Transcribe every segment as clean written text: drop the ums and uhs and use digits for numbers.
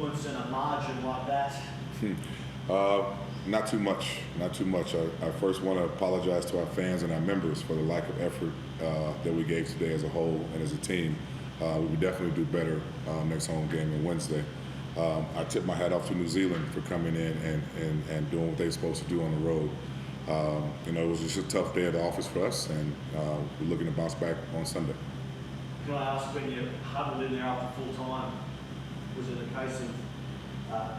influence and a margin like that? Not too much. Not too much. I first want to apologize to our fans and our members for the lack of effort that we gave today as a whole and as a team. We will definitely do better next home game on Wednesday. I tip my hat off to New Zealand for coming in and doing what they're supposed to do on the road. It was just a tough day at the office for us, and we're looking to bounce back on Sunday. Can I ask, when you huddled in there after full time, was it a case of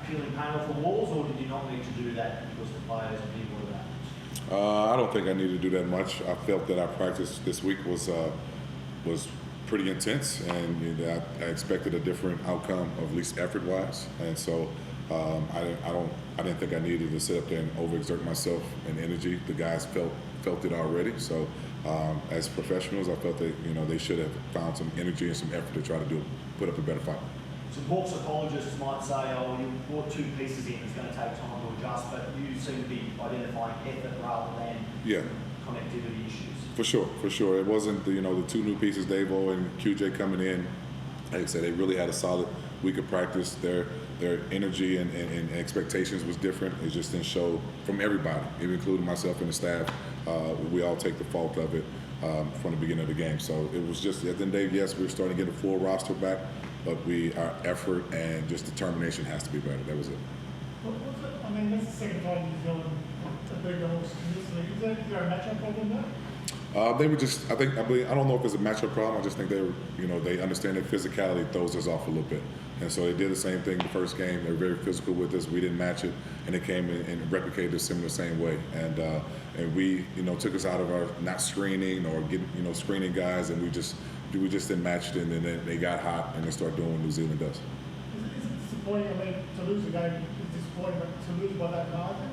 peeling paint off the walls, or did you not need to do that because the players and people were that? I don't think I need to do that much. I felt that our practice this week was pretty intense, and I expected a different outcome, of at least effort-wise. And so I didn't think I needed to sit up there and overexert myself in energy. The guys felt it already. So as professionals, I felt that they should have found some energy and some effort to try to put up a better fight. Some ball psychologists might say, oh, you brought two pieces in, it's going to take time to adjust, but you seem to be identifying effort rather than connectivity issues. For sure. It wasn't the two new pieces, Davo and QJ coming in. Like I said, they really had a solid week of practice. Their energy and expectations was different. It just didn't show from everybody, even including myself and the staff. We all take the fault of it from the beginning of the game. So it was just, at the end of the day, yes, we were starting to get a full roster back, but our effort and just determination has to be better. That was it. I mean, that's the second time New Zealand have beat the Hawks in this league. Is there a matchup problem there? They were just, I don't know if it's a matchup problem. I just think they understand that physicality throws us off a little bit. And so they did the same thing the first game. They were very physical with us. We didn't match it, and they came in and replicated the similar same way. And we, took us out of our not screening or getting, screening guys, and we just didn't match it. And then they got hot and they started doing what New Zealand does. Is it disappointing? I mean, to lose a game is disappointing, but to lose by that margin?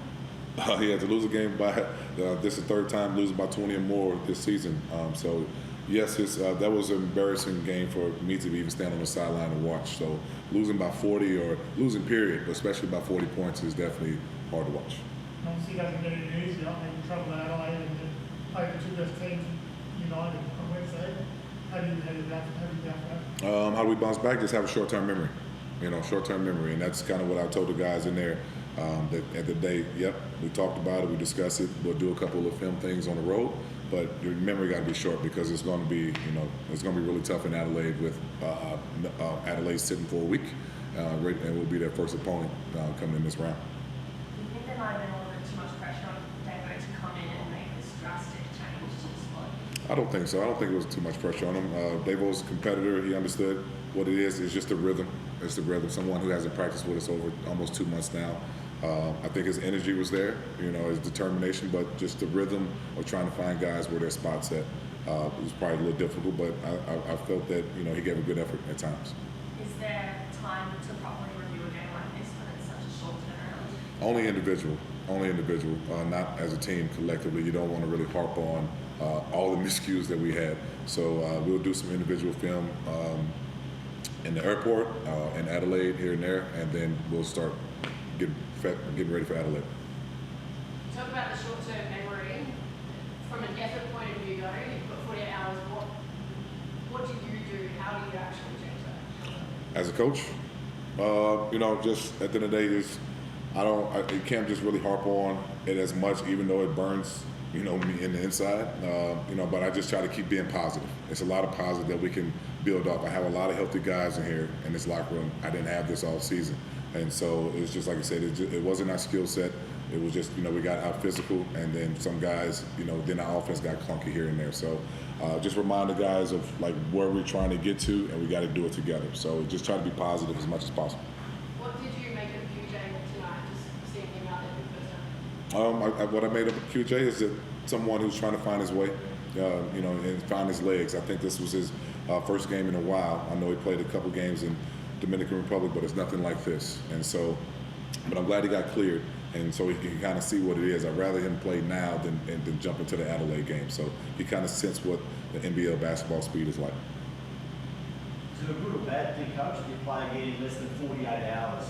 To lose a game by this is the third time losing by 20 or more this season. So yes, that was an embarrassing game for me to even stand on the sideline and watch. So losing by 40 or losing period, but especially by 40 points, is definitely hard to watch. Obviously, it doesn't get any easier. I mean, trouble at Adelaide and then play the two best teams united on Wednesday. How do you that? How do we bounce back? Just have a short-term memory. Short-term memory, and that's kind of what I told the guys in there. That at the day, we talked about it, we discussed it. We'll do a couple of film things on the road, but your memory got to be short because it's going to be, it's going to be really tough in Adelaide with Adelaide sitting for a week, and we'll be their first opponent coming in this round. Do you think there might have been a little bit too much pressure on Davo to come in and make this drastic change to the squad? I don't think so. I don't think it was too much pressure on him. Davo's a competitor. He understood what it is. It's just the rhythm. It's the rhythm. Someone who hasn't practiced with us over almost 2 months now. I think his energy was there, his determination, but just the rhythm of trying to find guys where their spot's at was probably a little difficult, but I felt that, he gave a good effort at times. Is there time to properly review a game like this when it's such a short turnaround? Only individual, not as a team collectively. You don't want to really harp on all the miscues that we had. So we'll do some individual film in the airport, in Adelaide, here and there, and then we'll start getting ready for Adelaide. Talk about the short-term memory. From an effort point of view, though, you've got 48 hours. What do you do? How do you actually change that? As a coach, just at the end of the day, you can't just really harp on it as much, even though it burns, me in the inside. But I just try to keep being positive. It's a lot of positive that we can build up. I have a lot of healthy guys in here in this locker room. I didn't have this all season. And so it was just, like I said, it wasn't our skill set. It was just, we got out physical, and then some guys, then our offense got clunky here and there. So just remind the guys of, where we're trying to get to, and we got to do it together. So just try to be positive as much as possible. What did you make of QJ tonight, just seeing him out there for the first time? What I made of QJ is that someone who's trying to find his way, and find his legs. I think this was his first game in a while. I know he played a couple games in Dominican Republic, but it's nothing like this. And so, but I'm glad he got cleared, and so he can kind of see what it is. I'd rather him play now than jump into the Adelaide game. So he kind of sensed what the NBL basketball speed is like. Is it a good or bad thing, Coach, if you play again in less than 48 hours?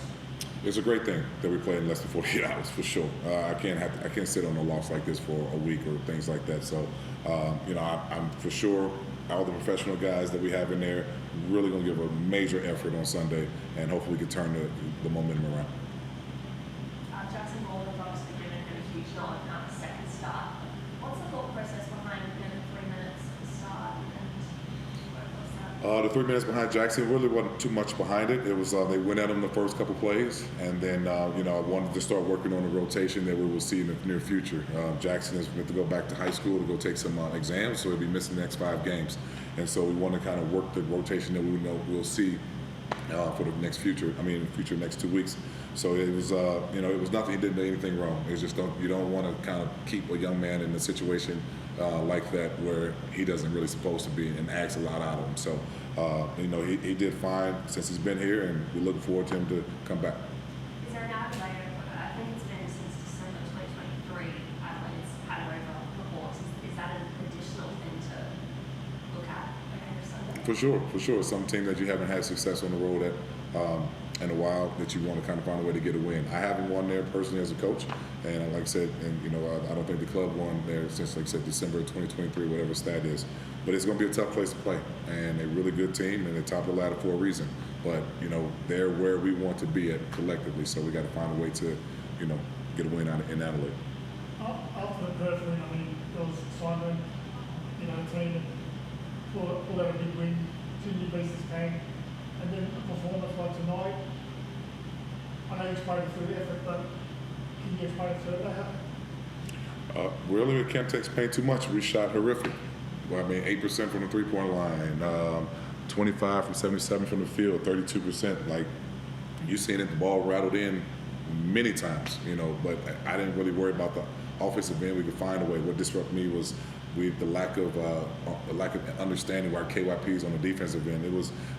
It's a great thing that we play in less than 48 hours, for sure. I can't sit on a loss like this for a week or things like that. So, I'm for sure all the professional guys that we have in there really going to give a major effort on Sunday, and hopefully we can turn the momentum around. Jackson Ball has obviously given him a huge nod now the second start. What's the thought process behind giving 3 minutes at the start, and what's that? The 3 minutes behind Jackson really wasn't too much behind it. It was they went at him the first couple plays, and then I wanted to start working on the rotation that we will see in the near future. Jackson is going to go back to high school to go take some exams, so he'll be missing the next 5 games, and so we want to kind of work the rotation that we know we'll see for the next future. Next 2 weeks. So it was it was nothing. He didn't do anything wrong. It's just you don't want to kind of keep a young man in a situation like that where he doesn't really supposed to be, and ask a lot out of him. So he did fine since he's been here, and we look forward to him to come back. Is there an Adelaide? I think it's been since December 2023. Adelaide's had it over reports. Is that an additional thing to look at over Sunday? For sure. Some team that you haven't had success on the road at in a while that you want to kind of find a way to get a win. I haven't won there personally as a coach, and like I said, I don't think the club won there since, like I said, December 2023, whatever stat is. But it's going to be a tough place to play, and a really good team, and they're top of the ladder for a reason. But they're where we want to be at collectively, so we got to find a way to get a win out in Adelaide. After the personally, there was Simon, team that pulled out a big win, 2 new pieces came, and then a performance like tonight. I know you spoke through the effort, but can you explain further? Really, we can't explain too much. We shot horrific. 8% from the 3-point line, 25 from 77 from the field, 32%. Like, you seen it, the ball rattled in many times, but I didn't really worry about the offensive end. We could find a way. What disrupted me was the lack of understanding our KYPs on the defensive end.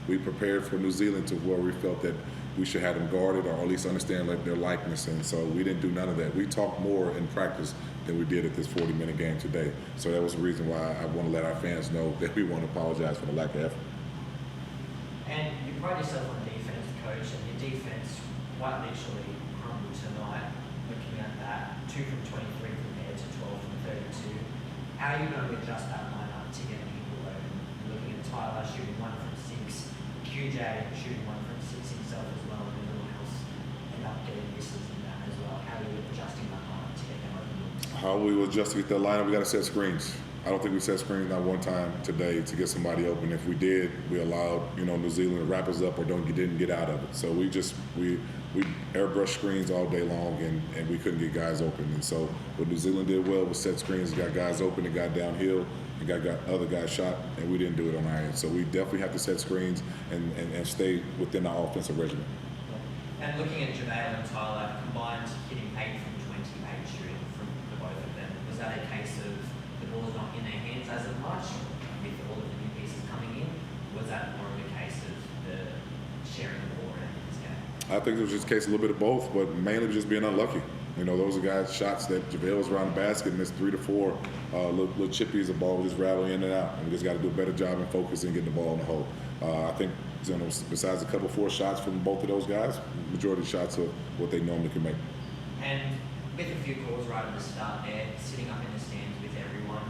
We prepared for New Zealand to where we felt that we should have them guarded, or at least understand their likeness, and so we didn't do none of that. We talked more in practice than we did at this 40-minute game today. So that was the reason why I want to let our fans know that we want to apologize for the lack of effort. And you pride yourself on defense, coach, and your defense quite literally crumbled tonight. Looking at that, 2 from 23 compared to 12 from 32. How are you going to adjust that lineup to get people open? Looking at Tyler shooting 1 from 6, QJ shooting 1 from 6 himself as well, and everyone else end up getting misses in that as well. How are you adjusting that lineup to get them open looks? How we will adjust to get that lineup, we got to set screens. I don't think we set screens not one time today to get somebody open. If we did, we allowed New Zealand to wrap us up or didn't get out of it. So we airbrush screens all day long, and we couldn't get guys open. And so what New Zealand did well was set screens, got guys open, and got downhill, and got other guys shot, and we didn't do it on our end. So we definitely have to set screens and stay within our offensive regimen. And looking at JaVale and Tyler, combined hitting 8 from 28 shooting from the both of them, was that a case of the ball's not in their hands as of much with all of the new pieces coming in? Was that more of a case of the sharing the ball around in this game? I think it was just a case of a little bit of both, but mainly just being unlucky. Those are guys' shots that JaVale was around the basket, missed 3 to 4 little chippies, the ball was just rattling in and out. And we just got to do a better job in focusing and getting the ball in the hole. I think, besides a couple 4 shots from both of those guys, majority of shots are what they normally can make. And with a few calls right at the start there, sitting up in the stands with everyone,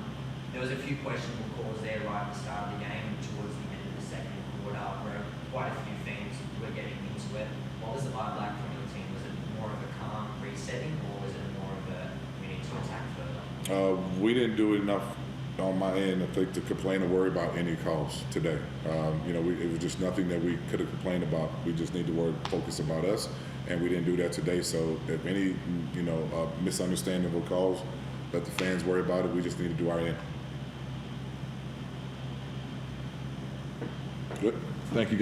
there was a few questionable calls there right at the start of the game and towards the end of the second quarter where quite a few fans were getting into it. What was the vibe like from your team? Was it more of a calm resetting, or was it more of a we need to attack further? We didn't do enough on my end, I think, to complain or worry about any calls today. It was just nothing that we could have complained about. We just need to focus about us, and we didn't do that today. So if any, misunderstanding of calls, let the fans worry about it. We just need to do our end. Good. Thank you.